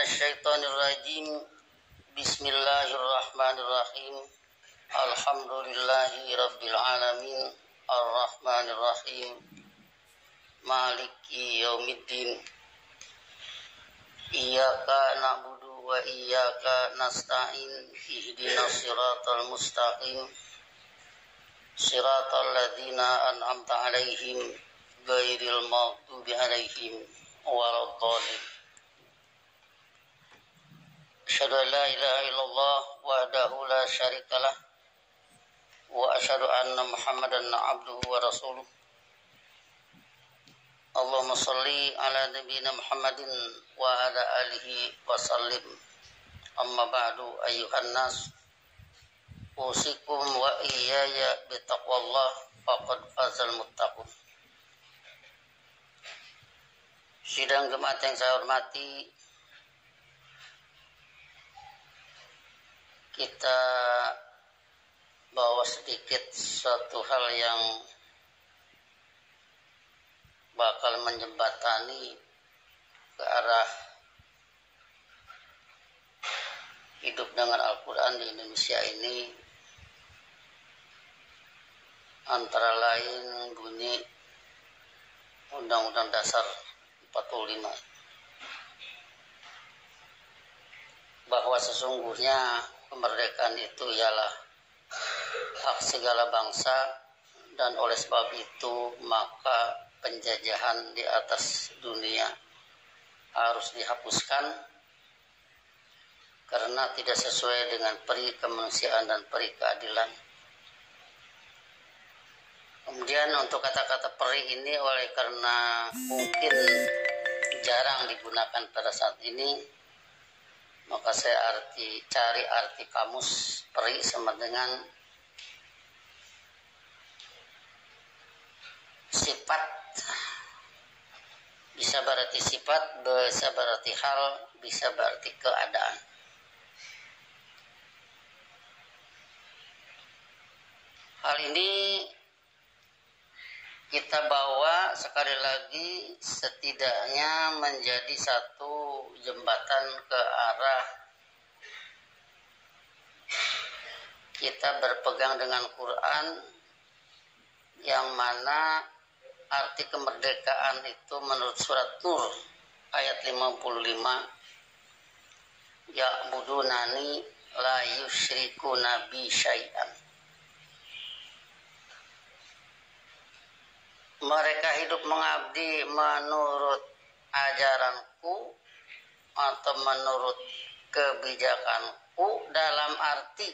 minasyaitonirrajim. Bismillahirrahmanirrahim. Alhamdulillahi rabbil alamin. Arrahmanirrahim. Maliki yaumiddin. Iyyaka na'budu wa iyyaka nasta'in. Ihdinas siratal mustaqim. Siratal ladzina an'amta 'alaihim ghairil maghdubi 'alaihim waladdallin. Asyhadu an la ilaha illallah wahdahu la syarikalah wa asyhadu anna Muhammadan abduhu wa rasuluh. Allahumma shalli ala nabiyyina Muhammadin wa ala alihi wa sallim. Amma ba'du, ayyuhan nas, usikum wa iyaya bitaqwallah faqad fazal muttaqun. Sidang jemaat yang saya hormati, kita bawa sedikit suatu hal yang bakal menjembatani ke arah hidup dengan Al-Quran di Indonesia ini, antara lain bunyi Undang-Undang Dasar 45, bahwa sesungguhnya kemerdekaan itu ialah hak segala bangsa, dan oleh sebab itu maka penjajahan di atas dunia harus dihapuskan karena tidak sesuai dengan peri kemanusiaan dan peri keadilan. Kemudian untuk kata-kata peri ini, oleh karena mungkin jarang digunakan pada saat ini, maka saya cari arti kamus peri sama dengan sifat. Bisa berarti sifat, bisa berarti hal, bisa berarti keadaan. Hal ini kita bawa sekali lagi setidaknya menjadi satu jembatan ke arah kita berpegang dengan Quran, yang mana arti kemerdekaan itu menurut surat Nur ayat 55, ya'budunani la yusyrikuna bi syai'an. Mereka hidup mengabdi menurut ajaranku atau menurut kebijakanku, dalam arti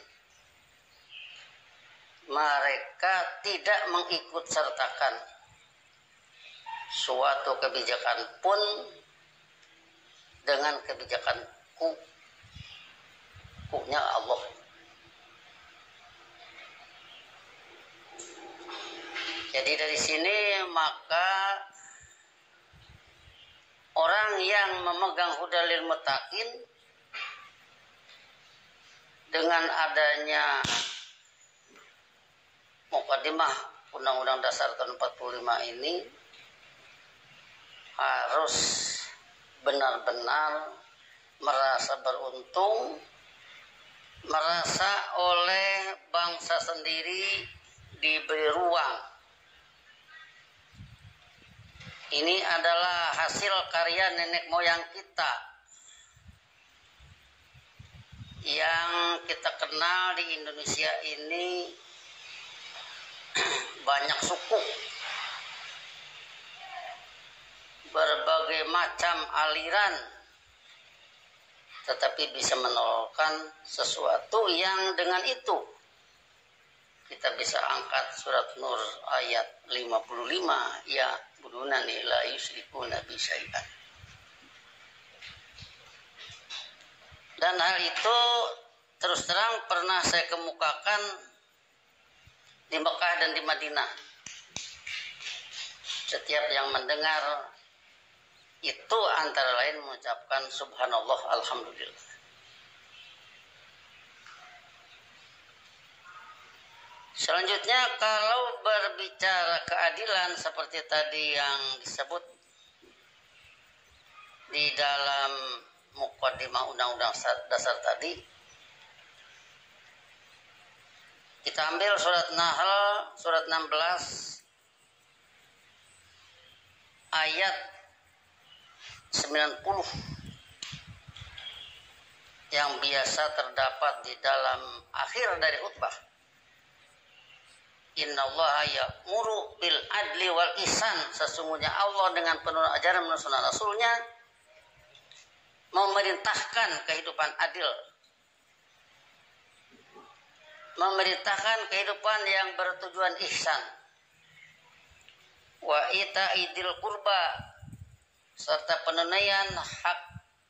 mereka tidak mengikut sertakan suatu kebijakan pun dengan kebijakanku, ku-nya Allah. Jadi dari sini maka orang yang memegang hudalil mutakin dengan adanya mukadimah Undang-Undang Dasar tahun 45 ini harus benar-benar merasa beruntung, merasa oleh bangsa sendiri diberi ruang. Ini adalah hasil karya nenek moyang kita yang kita kenal di Indonesia ini. Banyak suku, berbagai macam aliran, tetapi bisa menolakkan sesuatu yang dengan itu kita bisa angkat surat Nur ayat 55, ya budunani la yusyrikuna bi syai'an. Dan hal itu terus terang pernah saya kemukakan di Mekah dan di Madinah. Setiap yang mendengar itu antara lain mengucapkan subhanallah, alhamdulillah. Selanjutnya, kalau berbicara keadilan seperti tadi yang disebut di dalam mukaddimah undang-undang dasar tadi, kita ambil surat Nahl surat 16 ayat 90 yang biasa terdapat di dalam akhir dari khutbah. Innallaha ya'muru bil adli wal ihsan. Sesungguhnya Allah dengan penuh ajaran menurut sunnah Rasulnya memerintahkan kehidupan adil, memerintahkan kehidupan yang bertujuan ihsan, wa ita'idil qurba, serta penunaian hak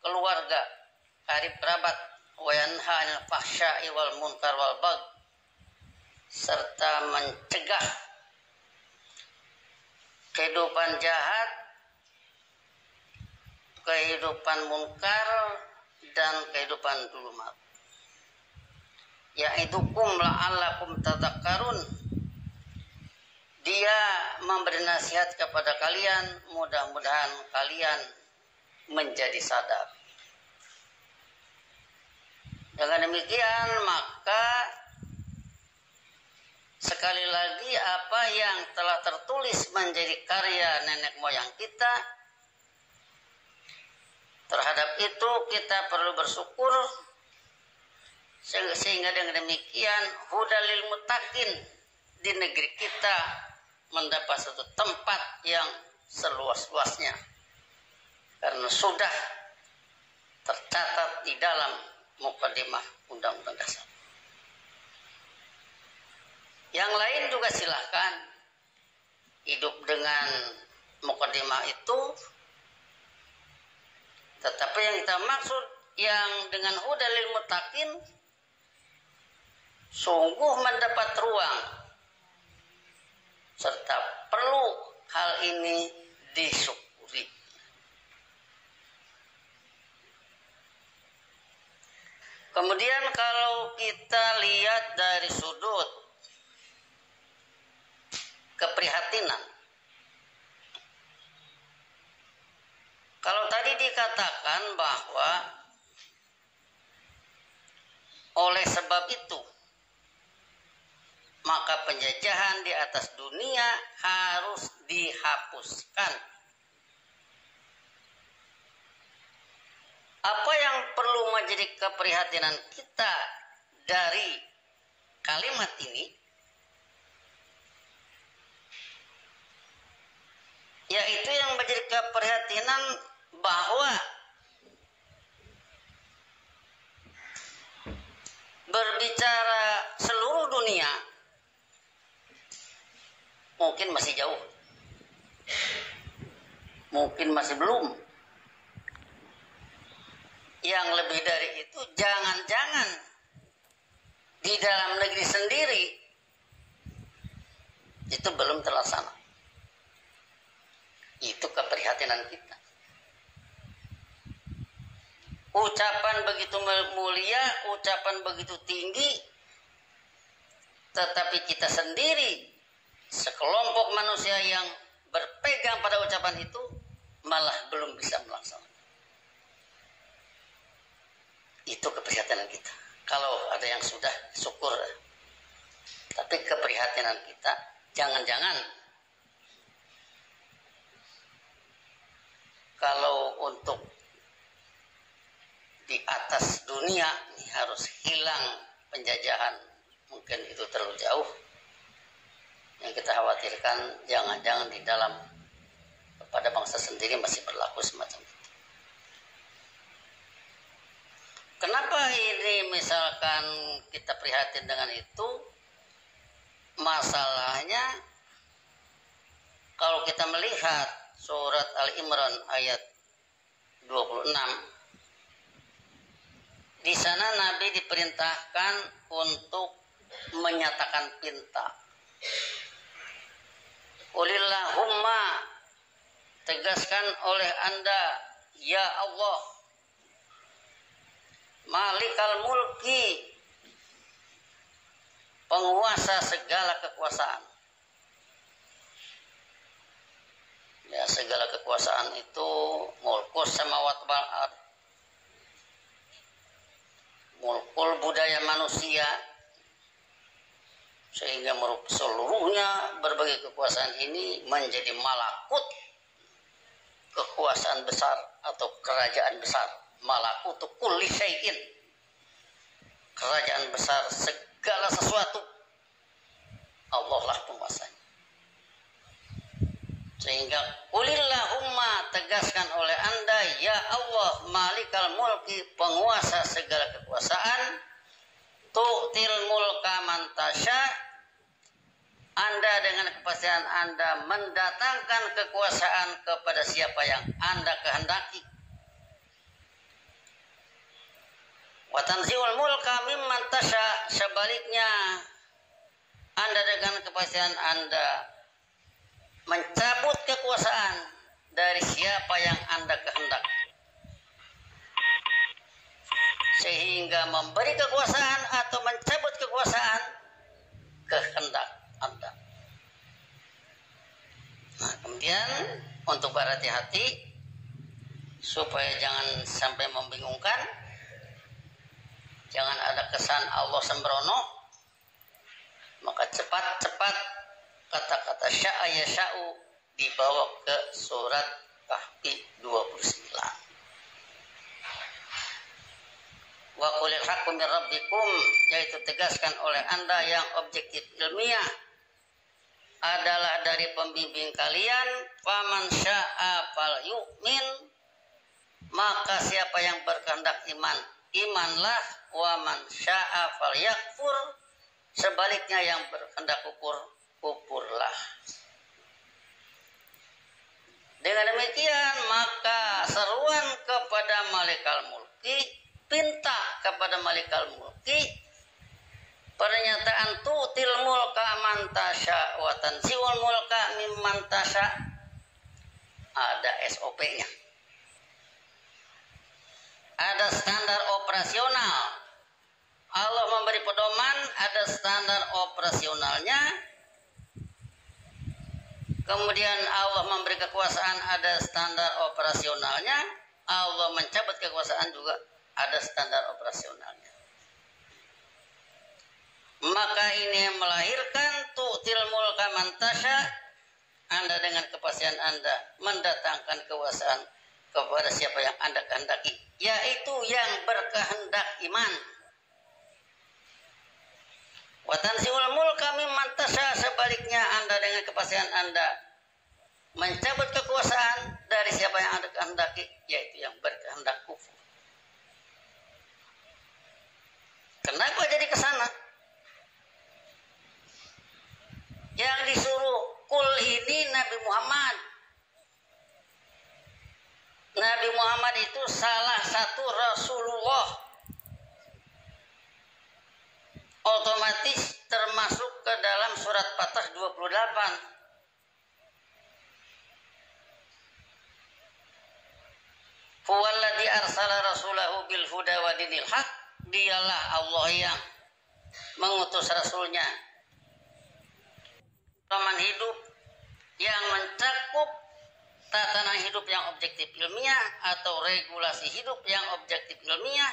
keluarga, karib kerabat, wa yanha 'anil fahsya'i wal munkar wal bagh, serta mencegah kehidupan jahat, kehidupan munkar, dan kehidupan dulumat. Ya'idukum la'allakum tadhakkarun. Dia memberi nasihat kepada kalian, mudah-mudahan kalian menjadi sadar. Dengan demikian maka sekali lagi apa yang telah tertulis menjadi karya nenek moyang kita, terhadap itu kita perlu bersyukur, sehingga dengan demikian hudalil muttaqin di negeri kita mendapat satu tempat yang seluas-luasnya karena sudah tercatat di dalam mukaddimah undang-undang dasar. Yang lain juga silakan hidup dengan mukaddimah itu, tetapi yang kita maksud yang dengan hudalil muttaqin sungguh mendapat ruang serta perlu hal ini disyukuri. Kemudian kalau kita lihat dari sudut keprihatinan, kalau tadi dikatakan bahwa oleh sebab itu maka penjajahan di atas dunia harus dihapuskan. Apa yang perlu menjadi keprihatinan kita dari kalimat ini, yaitu yang menjadi keprihatinan bahwa berbicara seluruh dunia mungkin masih jauh, mungkin masih belum. Yang lebih dari itu, jangan-jangan di dalam negeri sendiri itu belum terlaksana. Itu keprihatinan kita. Ucapan begitu mulia, ucapan begitu tinggi, tetapi kita sendiri, sekelompok manusia yang berpegang pada ucapan itu malah belum bisa melaksanakan. Itu keprihatinan kita. Kalau ada yang sudah, syukur. Tapi keprihatinan kita, jangan-jangan kalau untuk di atas dunia ini harus hilang penjajahan, mungkin itu terlalu jauh. Yang kita khawatirkan jangan-jangan di dalam kepada bangsa sendiri masih berlaku semacam itu. Kenapa ini misalkan kita prihatin dengan itu? Masalahnya kalau kita melihat surat Al-Imran ayat 26, di sana Nabi diperintahkan untuk menyatakan pinta. Qulillahumma, tegaskan oleh Anda, ya Allah, Malikal mulki, penguasa segala kekuasaan. Ya, segala kekuasaan itu mulkus samawat wal ard, mulkul budaya manusia, sehingga seluruhnya berbagai kekuasaan ini menjadi malakut, kekuasaan besar atau kerajaan besar. Malakutu kulli syai'in, kerajaan besar segala sesuatu, Allah lah penguasanya. Sehingga qulillahumma, tegaskan oleh Anda ya Allah, malikal mulki, penguasa segala kekuasaan, tu'til mulka man tasya, Anda dengan kepastian Anda mendatangkan kekuasaan kepada siapa yang Anda kehendaki. Wa tanzi'ul mulka mimman tasya, sebaliknya Anda dengan kepastian Anda mencabut kekuasaan dari siapa yang Anda kehendaki, sehingga memberi kekuasaan atau mencabut kekuasaan kehendak Anda. Nah, kemudian untuk berhati-hati supaya jangan sampai membingungkan, jangan ada kesan Allah sembrono, maka cepat-cepat kata-kata sya'a yasha'u dibawa ke surat Kahfi 29. Wa qulil haqqu min rabbikum, yaitu tegaskan oleh Anda yang objektif ilmiah adalah dari pembimbing kalian. Faman sya'a fal yu'min, maka siapa yang berkehendak iman, imanlah. Wa man sya'a fal yakfur, sebaliknya yang berkehendak kufur, kufurlah. Dengan demikian maka seruan kepada malikal mulki, pinta kepada malikal mulki, pernyataan tu'til mulka man tasya wa tanzi'ul mulka mimman tasya, ada SOP-nya, ada standar operasional. Allah memberi pedoman, ada standar operasionalnya. Kemudian Allah memberi kekuasaan, ada standar operasionalnya. Allah mencabut kekuasaan juga ada standar operasionalnya. Maka ini melahirkan tu'til mulka man tasya, Anda dengan kepastian Anda mendatangkan kekuasaan kepada siapa yang Anda kehendaki, yaitu yang berkehendak iman. Wa tanzi'ul mulka mimman tasya, sebaliknya Anda dengan kepastian Anda mencabut kekuasaan dari siapa yang Anda kehendaki, yaitu yang berkehendak kufur. Kenapa jadi ke sana? Yang disuruh kul ini Nabi Muhammad. Nabi Muhammad itu salah satu Rasulullah, otomatis termasuk ke dalam surat Fatah 28. Huwallazi arsala rasulahu bil huda wa dinil haq, dialah Allah yang mengutus rasulnya pedoman hidup yang mencakup tatanan hidup yang objektif ilmiah atau regulasi hidup yang objektif ilmiah,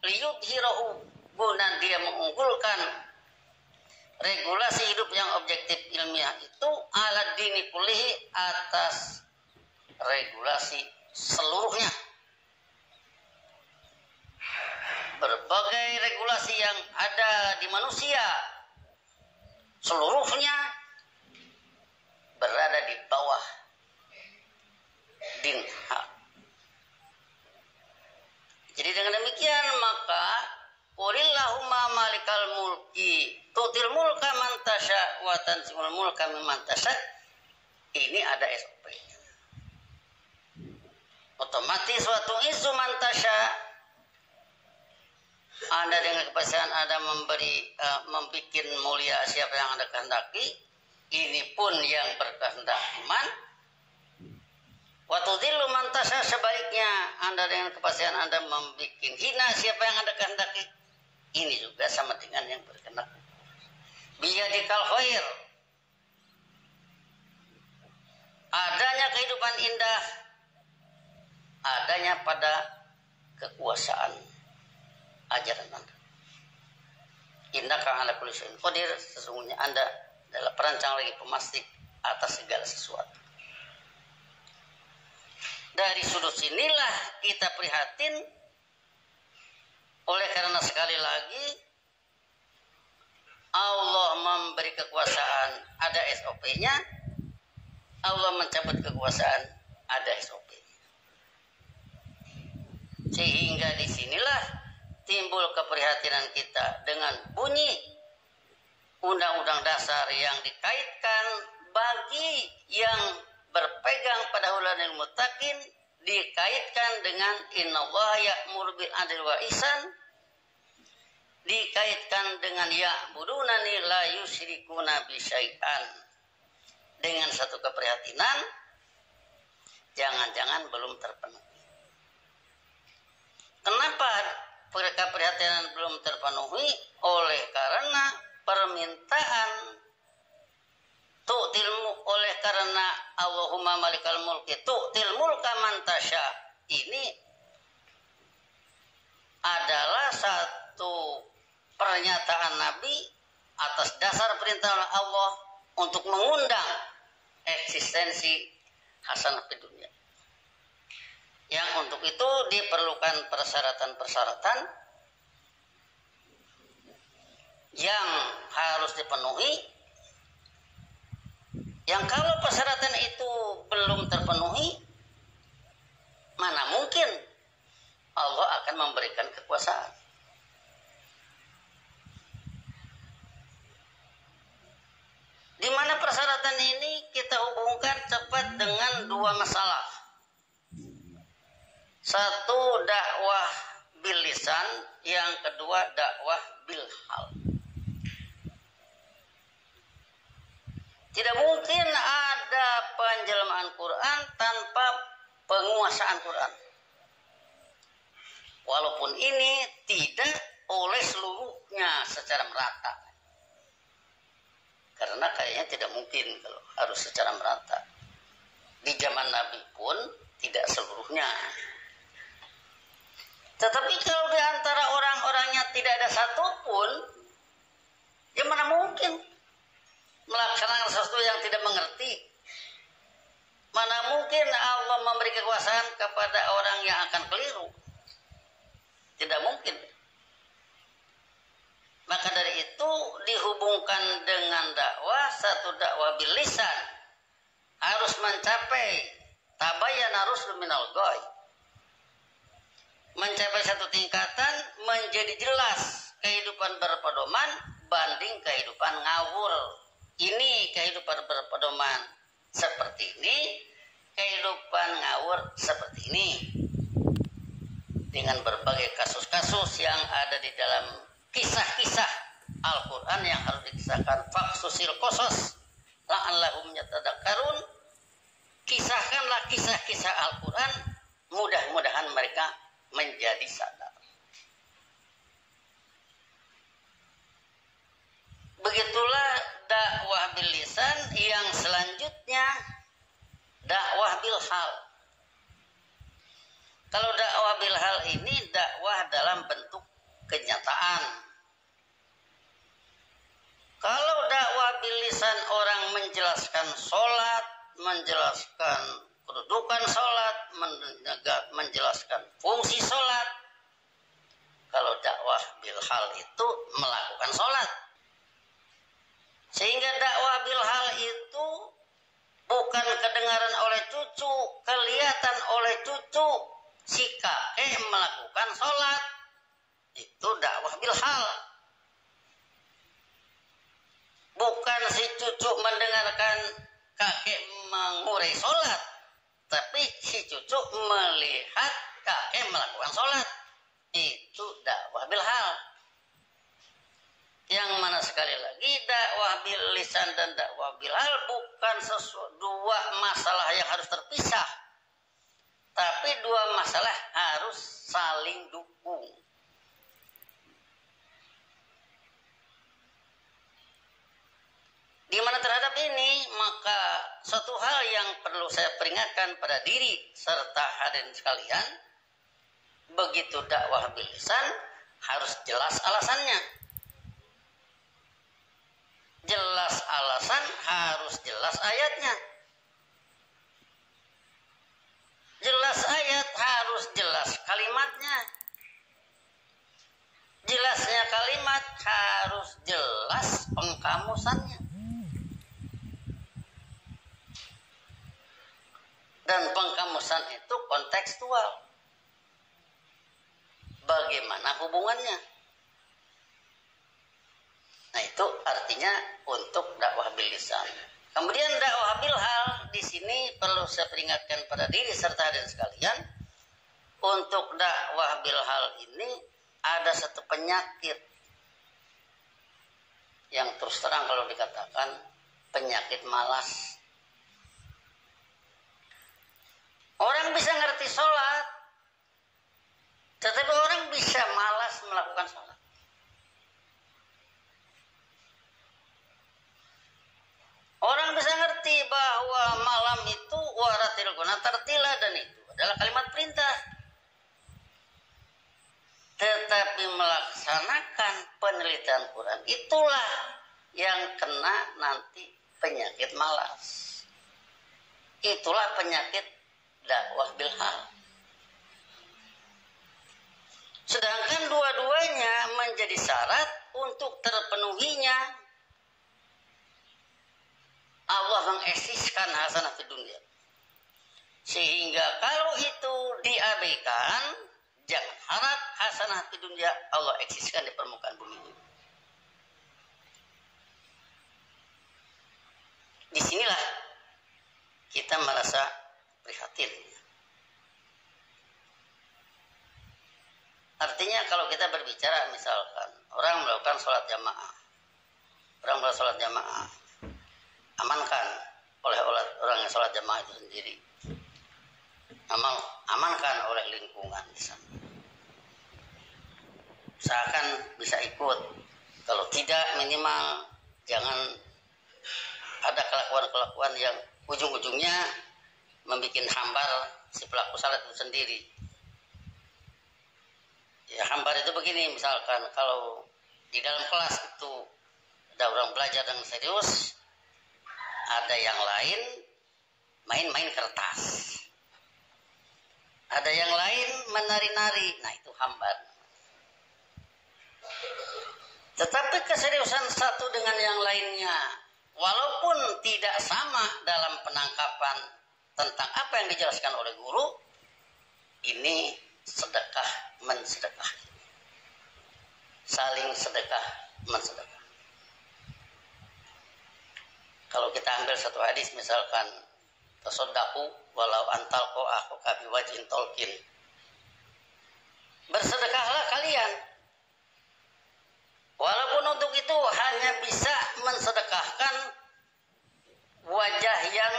liyudhirahu, guna dia mengunggulkan regulasi hidup yang objektif ilmiah itu ala dini kulihi, atas regulasi seluruhnya. Berbagai regulasi yang ada di manusia seluruhnya berada di bawah din hak. Jadi dengan demikian maka qulillahumma malikal mulki tu'til mulka man tasya wa tanzi'ul mulka mimman tasya, ini ada SOP-nya. Otomatis waktu isu man tasya, Anda dengan kepastian Anda membuat mulia siapa yang Anda kehendaki, ini pun yang berkehendak iman. Waktu dhillu man tasya, sebaliknya Anda dengan kepastian Anda membuat hina siapa yang Anda kehendaki, ini juga sama dengan yang berkehendak. Biyadikal khair, adanya kehidupan indah adanya pada kekuasaan ajaran Anda. Innaka ala kulli syai'in qadir, sesungguhnya Anda adalah perancang lagi pemastik atas segala sesuatu. Dari sudut sinilah kita prihatin, oleh karena sekali lagi Allah memberi kekuasaan, ada SOP-nya. Allah mencabut kekuasaan, ada SOP-nya. Sehingga disinilah timbul keprihatinan kita dengan bunyi Undang-Undang Dasar yang dikaitkan bagi yang berpegang pada hulanil muttaqin, dikaitkan dengan innallaha ya'muru bil adli wal ihsan, dikaitkan dengan ya'budunani la yusyrikuna bi syai'an, dengan satu keprihatinan jangan-jangan belum terpenuhi. Kenapa keprihatinan belum terpenuhi? Oleh karena permintaan oleh karena Allahumma malikal mulki tu'til mulka man tasya ini adalah satu pernyataan Nabi atas dasar perintah Allah untuk mengundang eksistensi hasanah di dunia. Yang untuk itu diperlukan persyaratan-persyaratan yang harus dipenuhi, yang kalau persyaratan itu belum terpenuhi, mana mungkin Allah akan memberikan kekuasaan. Di mana persyaratan ini kita hubungkan cepat dengan dua masalah. Satu, dakwah bil lisan, yang kedua dakwah bil hal. Tidak mungkin ada penjelmaan Quran tanpa penguasaan Quran. Walaupun ini tidak oleh seluruhnya secara merata. Karena kayaknya tidak mungkin kalau harus secara merata. Di zaman Nabi pun tidak seluruhnya. Tetapi kalau di antara orang-orangnya tidak ada satupun, ya mana mungkin melaksanakan sesuatu yang tidak mengerti. Mana mungkin Allah memberi kekuasaan kepada orang yang akan keliru. Tidak mungkin. Maka dari itu dihubungkan dengan dakwah, satu dakwah bil lisan harus mencapai tabayyana ruslu minal ghay. Mencapai satu tingkatan menjadi jelas kehidupan berpedoman banding kehidupan ngawur. Ini kehidupan berpedoman seperti ini, kehidupan ngawur seperti ini. Dengan berbagai kasus-kasus yang ada di dalam kisah-kisah Al-Quran yang harus dikisahkan. Faksusil qasas la'allahum yatadakkarun. Kisahkanlah kisah-kisah Al-Quran, mudah-mudahan mereka menjadi sadar. Begitulah dakwah bil lisan. Yang selanjutnya dakwah bil hal. Kalau dakwah bil hal ini dakwah dalam bentuk kenyataan. Kalau dakwah bil lisan orang menjelaskan sholat, menjelaskan kedudukan sholat, menjelaskan fungsi sholat. Kalau dakwah bil hal itu melakukan sholat. Sehingga dakwah bil hal itu bukan kedengaran oleh cucu, kelihatan oleh cucu. Si kakek melakukan sholat, itu dakwah bil hal. Bukan si cucu mendengarkan kakek mengurai sholat, tapi si cucu melihat kakek melakukan sholat. Itu dakwah bil hal. Yang mana sekali lagi dakwah bil lisan dan dakwah bil hal bukan dua masalah yang harus terpisah, tapi dua masalah harus saling dukung. Di mana terhadap ini, maka suatu hal yang perlu saya peringatkan pada diri serta hadirin sekalian, begitu dakwah bil lisan harus jelas alasannya. Jelas alasan, harus jelas ayatnya. Jelas ayat, harus jelas kalimatnya. Jelasnya kalimat, harus jelas pengkamusannya. Dan pengkamusan itu kontekstual. Bagaimana hubungannya? Nah, itu artinya untuk dakwah bil lisan. Kemudian dakwah bil hal di sini perlu saya peringatkan pada diri serta hadirin sekalian, untuk dakwah bil hal ini ada satu penyakit yang terus terang kalau dikatakan penyakit malas. Orang bisa ngerti sholat, tetapi orang bisa malas melakukan sholat. Orang bisa ngerti bahwa malam itu waratil guna tartila, dan itu adalah kalimat perintah. Tetapi melaksanakan penelitian Quran, itulah yang kena nanti penyakit malas. Itulah penyakit dakwah bil hal. Sedangkan dua-duanya menjadi syarat untuk terpenuhinya Allah mengeksiskan hasanah di dunia. Sehingga kalau itu diabaikan, jangan harap hasanah di dunia Allah eksiskan di permukaan bumi ini. Disinilah kita merasa prihatin. Artinya kalau kita berbicara misalkan orang melakukan sholat jamaah, amankan oleh orang yang sholat jamaah itu sendiri, amankan oleh lingkungan di sana. Usahakan bisa ikut, kalau tidak minimal jangan ada kelakuan-kelakuan yang ujung-ujungnya membuat hambar si pelaku salat itu sendiri. Ya, hambar itu begini, misalkan kalau di dalam kelas itu ada orang belajar dengan serius, ada yang lain main-main kertas, ada yang lain menari-nari, nah itu hambar. Tetapi keseriusan satu dengan yang lainnya, walaupun tidak sama dalam penangkapan tentang apa yang dijelaskan oleh guru, ini sedekah mensedekah, saling sedekah mensedekah. Kalau kita ambil satu hadis misalkan, tasaddaqu walau antalqu akhuka biwajhin tolkin, bersedekahlah kalian walaupun untuk itu hanya bisa mensedekahkan wajah yang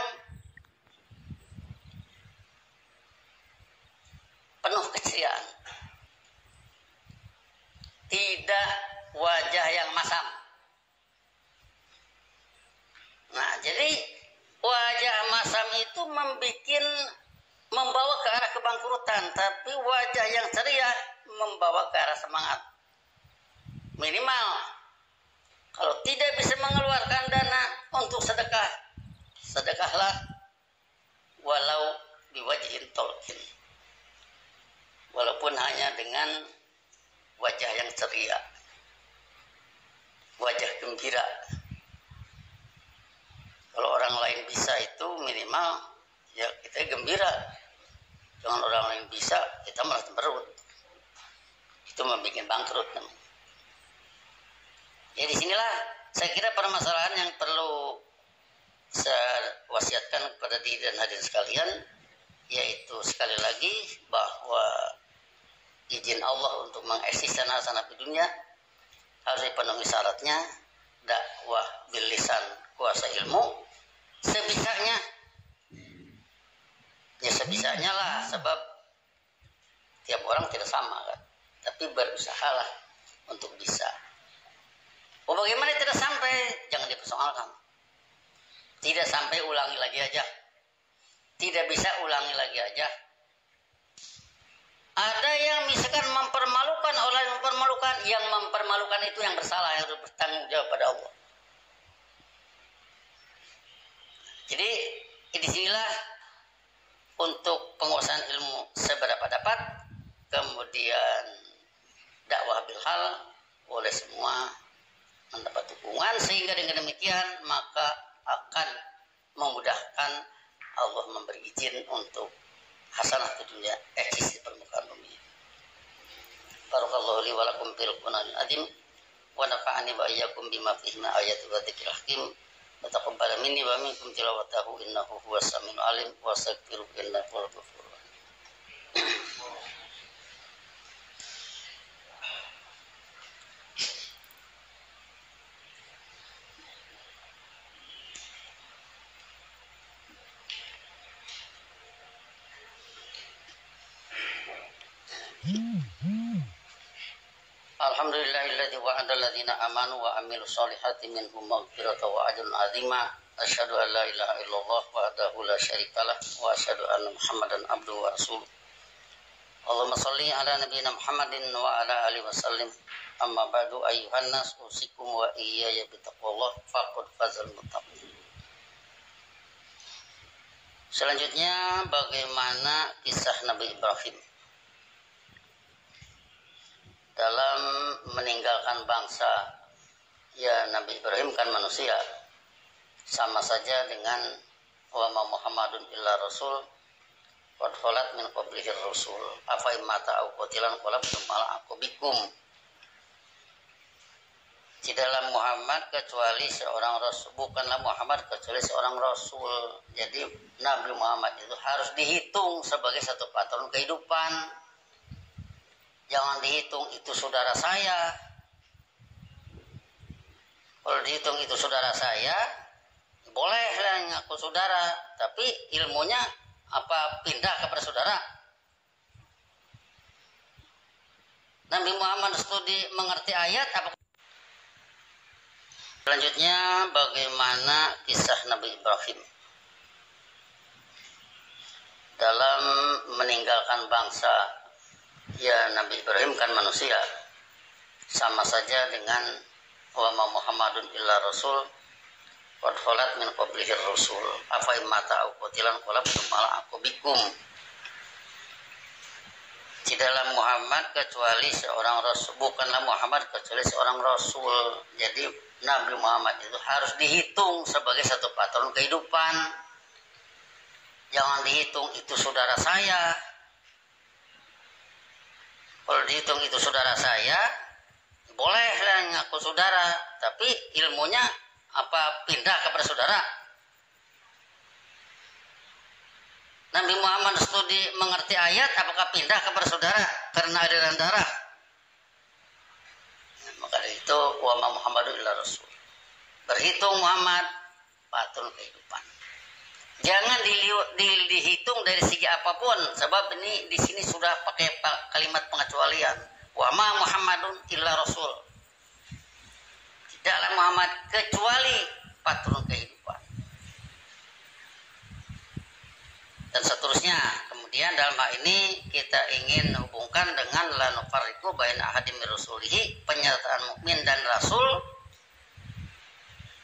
penuh keceriaan, tidak wajah yang masam. Nah, jadi wajah masam itu membawa ke arah kebangkrutan, tapi wajah yang ceria membawa ke arah semangat. Minimal kalau tidak bisa mengeluarkan dana untuk sedekah, sedekahlah walau biwajhin tolkin, walaupun hanya dengan wajah yang ceria, wajah gembira. Kalau orang lain bisa itu minimal ya kita gembira. Jangan orang lain bisa kita malah cemberut, itu membuat bangkrut namanya. Ya, disinilah saya kira permasalahan yang perlu saya wasiatkan kepada diri dan hadirin sekalian, yaitu sekali lagi bahwa izin Allah untuk mengeksiskan hasanah di dunia harus dipenuhi syaratnya. Dakwah bil lisan, kuasa ilmu sebisanya, ya sebisanya lah, sebab tiap orang tidak sama kan, tapi berusahalah untuk bisa. Oh, bagaimana tidak sampai, jangan dipersoalkan. Tidak sampai ulangi lagi aja, tidak bisa ulangi lagi aja. Ada yang misalkan mempermalukan mempermalukan, orang yang mempermalukan, yang mempermalukan itu yang bersalah, yang harus bertanggung jawab pada Allah. Jadi disinilah untuk penguasaan ilmu seberapa dapat, kemudian dakwah bil hal oleh semua mendapat dukungan, sehingga dengan demikian maka akan memudahkan Allah memberi izin untuk hasanah dunia eksis di permukaan bumi. Barakallahu li wa lakum fil Qur'anil azim wa nafa'ani wa iyyakum bima fihi min ayati wa dzikril hakim wa taqabbal minni wa minkum tilawatahu innahu huwas samiul alim wa astaghfiru innahu huwal ghafurur rahim. Alhamdulillahilladzi wa'ada alladziina aamanu wa 'amilus sholihati minhum maghfiratan wa ajrun 'azima. Asyhadu an la ilaha illallah wahdahu la syarikalah wa asyhadu anna Muhammadan abduhu wa rasuluh. Allahumma shalli ala nabiyyina Muhammadin wa ala alihi wasallim. Amma ba'du ayyuhan nas usikum wa iyaya bittaqwallah faqad fazal muttaqin. Selanjutnya bagaimana kisah Nabi Ibrahim dalam meninggalkan bangsa. Ya, Nabi Ibrahim kan manusia, sama saja dengan wa ma Muhammadun illa rasul qad khalat min qablihi rusul afa imata au qatilan qalabtum ala aqabikum. Tidaklah Muhammad kecuali seorang rasul, bukanlah Muhammad kecuali seorang rasul. Jadi Nabi Muhammad itu harus dihitung sebagai satu patron kehidupan. Jangan dihitung itu saudara saya. Kalau dihitung itu saudara saya, bolehlah ngaku saudara, tapi ilmunya apa pindah kepada saudara? Nabi Muhammad studi mengerti ayat apa? Selanjutnya bagaimana kisah Nabi Ibrahim dalam meninggalkan bangsa. Ya, Nabi Ibrahim kan manusia, sama saja dengan wa ma Muhammadun illa rasul qad khalat min qablihi rusul afa imata au qatilan qalabtum ala aqabikum. Tidaklah Muhammad kecuali seorang rasul, bukanlah Muhammad kecuali seorang rasul. Jadi Nabi Muhammad itu harus dihitung sebagai satu patron kehidupan. Jangan dihitung itu saudara saya. Kalau dihitung itu saudara saya, bolehlah ngaku saudara, tapi ilmunya apa pindah kepada saudara? Nabi Muhammad studi mengerti ayat, apakah pindah kepada saudara karena aliran darah? Maka dari itu wa ma Muhammadun illa rasul. Berhitung Muhammad patron kehidupan. Jangan dihitung dari segi apapun, sebab ini di sini sudah pakai kalimat pengecualian. Wa ma Muhammadun illa rasul. Tidaklah Muhammad kecuali patron kehidupan. Dan seterusnya. Kemudian dalam hal ini kita ingin hubungkan dengan la nufarriqu baina ahadin min rusulihi, pernyataan mukmin dan rasul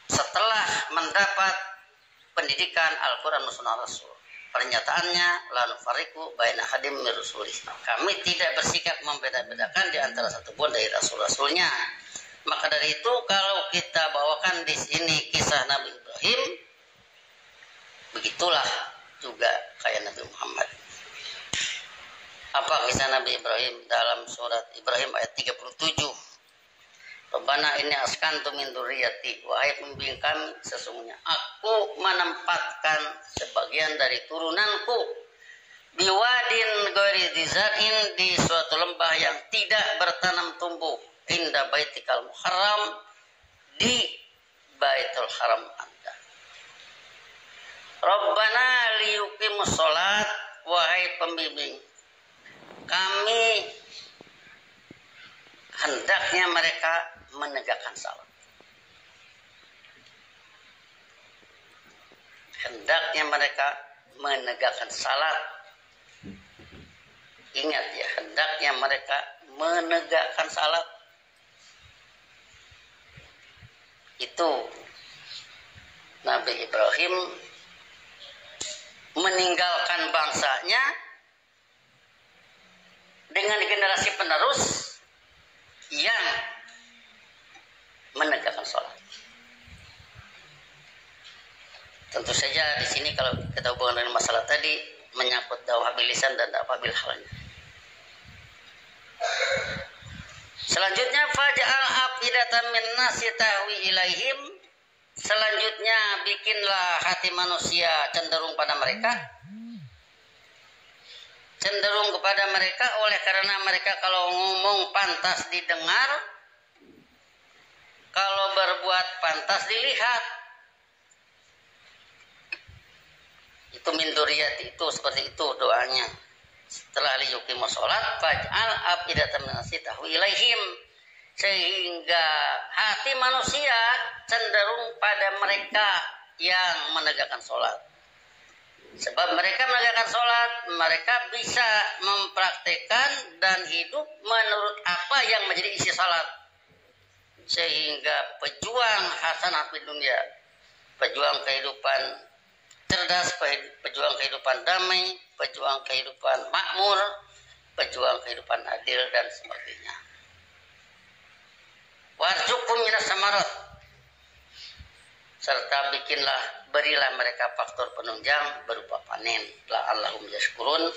setelah mendapat pendidikan Al-Quran dan Sunnah Rasul. Pernyataannya la nufarriqu baina ahadin min rusulihi. Kami tidak bersikap membeda-bedakan di antara satu pun dari rasul-rasulnya. Maka dari itu kalau kita bawakan di sini kisah Nabi Ibrahim, begitulah juga kayak Nabi Muhammad. Apa kisah Nabi Ibrahim dalam surat Ibrahim ayat 37? Rabbana inni askantu min dzurriyyati, wahai pembimbing kami, sesungguhnya aku menempatkan sebagian dari turunanku biwadin ghairi dzar'in, di suatu lembah yang tidak bertanam tumbuh, inda baitikal muharram, di Baitul Haram Anda. Rabbana liyuqimus sholat, wahai pembimbing kami, hendaknya mereka menegakkan salat. Hendaknya mereka menegakkan salat. Ingat ya, hendaknya mereka menegakkan salat. Itu Nabi Ibrahim meninggalkan bangsanya dengan generasi penerus yang menegakkan sholat. Tentu saja di sini kalau kita hubungan dengan masalah tadi menyangkut dakwah bil lisan dan dakwah bil halnya. Selanjutnya faj'al afidatan min nasi tahwi ilaihim. Selanjutnya bikinlah hati manusia cenderung pada mereka, cenderung kepada mereka, oleh karena mereka kalau ngomong pantas didengar, kalau berbuat pantas dilihat. Itu min dzurriyyati, itu seperti itu doanya. Setelah liyuqimus sholat faj'al afidatan min nasi tahwi ilaihim, sehingga hati manusia cenderung pada mereka yang menegakkan sholat. Sebab mereka menegakkan sholat, mereka bisa mempraktekkan dan hidup menurut apa yang menjadi isi sholat. Sehingga pejuang hasanah di dunia, pejuang kehidupan cerdas, pejuang kehidupan damai, pejuang kehidupan makmur, pejuang kehidupan adil dan sebagainya. Warzuqhum minas samarat, serta berilah mereka faktor penunjang berupa panen. La'allahum yashkurun,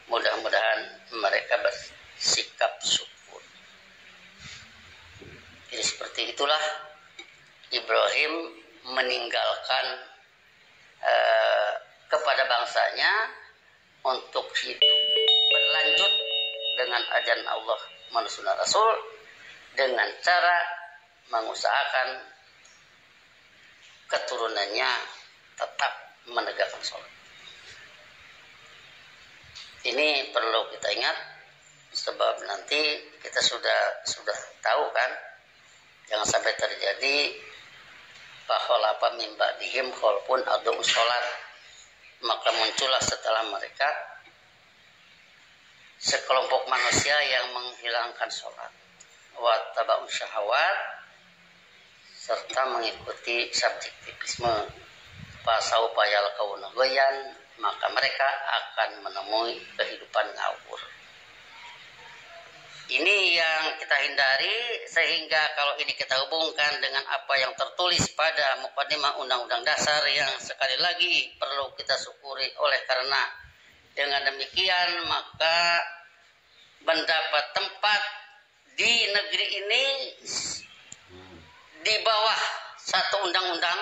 mudah-mudahan mereka bersikap syukur. Jadi seperti itulah Ibrahim meninggalkan kepada bangsanya untuk hidup berlanjut dengan ajaran Allah dan sunnah Rasul, dengan cara mengusahakan keturunannya tetap menegakkan sholat. Ini perlu kita ingat, sebab nanti kita sudah tahu kan, jangan sampai terjadi fakholapa min ba'dihim khalfun adaa'us sholat, maka muncullah setelah mereka sekelompok manusia yang menghilangkan sholat, wa taba'u syahawat, serta mengikuti subjektivisme, fasaufa yalqauna ghayyan, maka mereka akan menemui kehidupan ngawur. Ini yang kita hindari, sehingga kalau ini kita hubungkan dengan apa yang tertulis pada Muqaddimah Undang-Undang Dasar yang sekali lagi perlu kita syukuri, oleh karena dengan demikian maka mendapat tempat di negeri ini di bawah satu undang-undang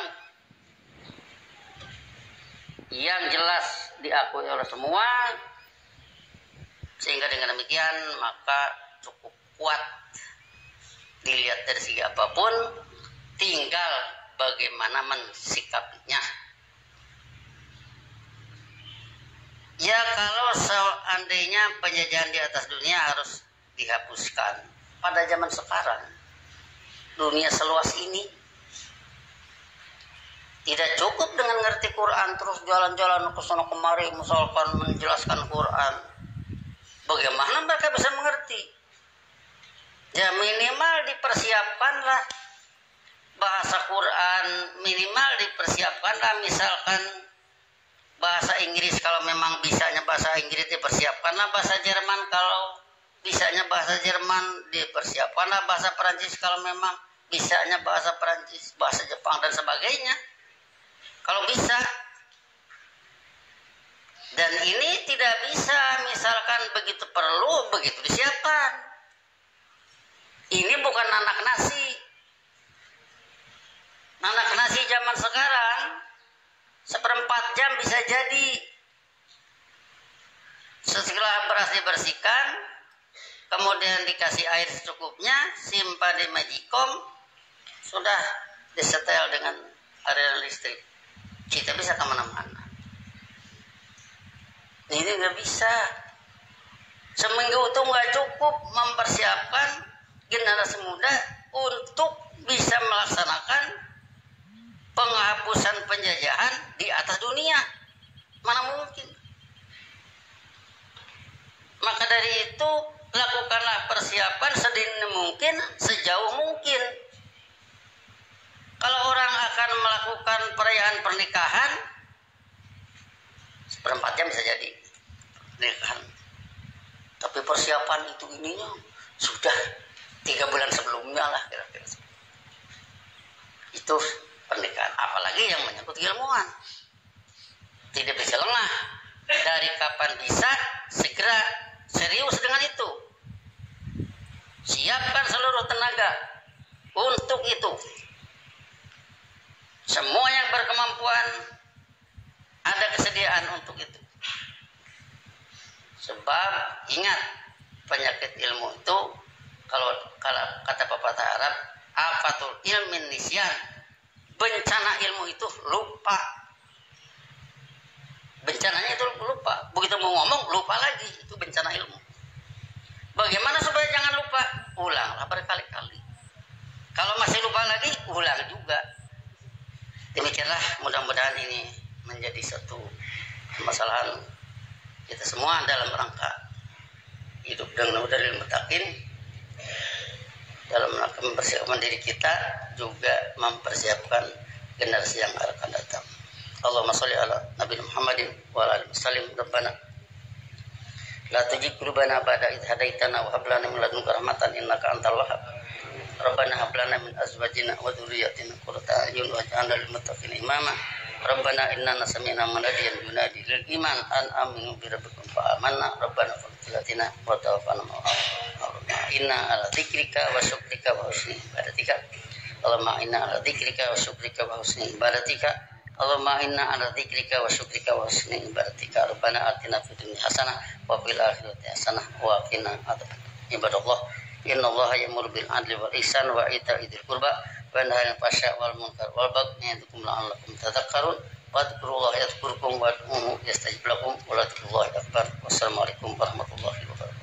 yang jelas diakui oleh semua, sehingga dengan demikian maka cukup kuat dilihat dari segi apapun, tinggal bagaimana mensikapinya. Ya, kalau seandainya penjajahan di atas dunia harus dihapuskan pada zaman sekarang, dunia seluas ini, tidak cukup dengan ngerti Quran terus jalan-jalan ke sana kemari misalkan menjelaskan Quran. Bagaimana mereka bisa mengerti? Ya minimal dipersiapkanlah bahasa Quran, minimal dipersiapkanlah misalkan bahasa Inggris kalau memang bisanya bahasa Inggris, dipersiapkanlah bahasa Jerman kalau bisanya bahasa Jerman, dipersiapkanlah bahasa Perancis kalau memang bisanya bahasa Perancis, bahasa Jepang dan sebagainya kalau bisa. Dan ini tidak bisa misalkan begitu perlu begitu disiapkan. Ini bukan anak nasi. Anak nasi zaman sekarang seperempat jam bisa jadi. Setelah beras dibersihkan, kemudian dikasih air secukupnya, simpan di magicom, sudah disetel dengan aliran listrik. Kita bisa kemana-mana. Ini nggak bisa. Seminggu itu nggak cukup mempersiapkan generasi muda untuk bisa melaksanakan penghapusan penjajahan di atas dunia. Mana mungkin? Maka dari itu lakukanlah persiapan sedini mungkin, sejauh mungkin. Kalau orang akan melakukan perayaan pernikahan, seperempat jam bisa jadi pernikahan. Tapi persiapan itu ininya sudah 3 bulan sebelumnya lah kira-kira. Itu pernikahan, apalagi yang menyangkut ilmuwan. Tidak bisa lengah. Dari kapan bisa, segera serius dengan itu. Siapkan seluruh tenaga untuk itu. Semua yang berkemampuan ada kesediaan untuk itu. Sebab ingat, penyakit ilmu itu kalau kata pepatah Arab, afatul ilmin nisyan, bencana ilmu itu lupa. Bencananya itu lupa. Begitu mau ngomong lupa lagi, itu bencana ilmu. Bagaimana supaya jangan lupa? Ulanglah berkali-kali. Kalau masih lupa lagi, ulang juga. Demikianlah, mudah-mudahan ini menjadi satu permasalahan kita semua dalam rangka hidup dengan udara mutakin, dalam rangka mempersiapkan diri kita, juga mempersiapkan generasi yang akan datang. Allahumma sholli ala Nabi Muhammadin wa ala alihi wasallam. Rabbana la tuzigh qulubana ba'da idh hadaitana wa hab lana min ladunka rahmatan innaka antal wahhab. Rabbana hab lana min azwajina wa dhurriyyatina qurrata a'yun waj'alna lil muttaqina imama. Rabbana innana sami'na munadiyan yunadi lil iman an aminu bi rabbikum fa amanna. Rabbana faghfir lana wa tawaffana inna ala dzikrika wa syukrika wa husni ibadatika. Allahumma inna ala dzikrika wa syukrika wa husni ibadatika. Allahumma inna ala dzikrika wa syukrika wa husni ibadatika. Rabbana atina fid dunya hasanah wa fil akhirati hasanah wa qina adzabannar. Ibadallah, innallaha ya'muru bil 'adli wal ihsani wa ita'i dzil qurba wa yanha 'anil fahsya'i wal munkar wal baghi ya'idukum la'allakum tadhakkarun. Wadhkurullaha yadhkurkum wad'uuhu yastajib lakum wa ladhkurullahi akbar. Wassalamualaikum warahmatullahi wabarakatuh.